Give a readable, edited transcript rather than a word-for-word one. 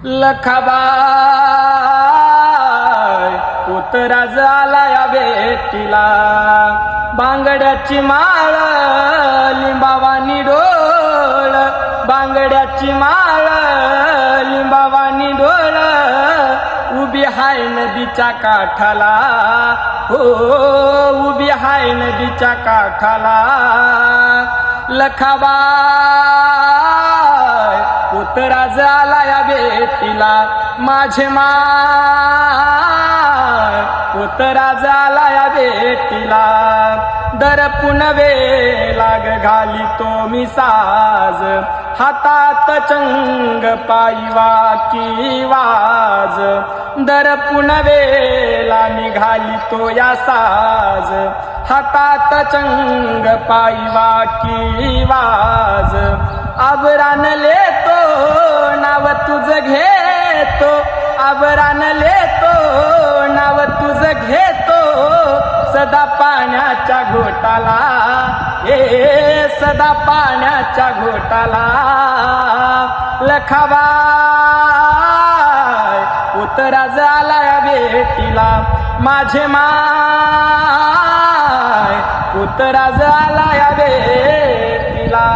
लखाबाई पुतराज आला या भेटीला, बांगड्याची माळ लिंबावानी डोळ, बांगड्याची माळ लिंबावानी डोळ, उभी हाय नदीच्या काठाला, हो उभी हाय नदीच्या काठाला. लखाबाई पुतराज आला या भेटीला, माझे माय पुतराज आला या भेटीला. दरपुन लाग घाली तो मी साज, हातात चंग पायी वाकी वाज. दरपुन वेला निघाली तो या साज, हातात चंग पायी वाकी वाज. आबरान लेतो नाव तुझ घेतो, आबरान लेतो नाव तुझ घेतो, सदा पाण्याच्या घोटाला, ए सदा पाण्याच्या घोटाला. लखाबाई पुतराज आला या भेटीला, माझे माय पुतराज आला या भेटीला.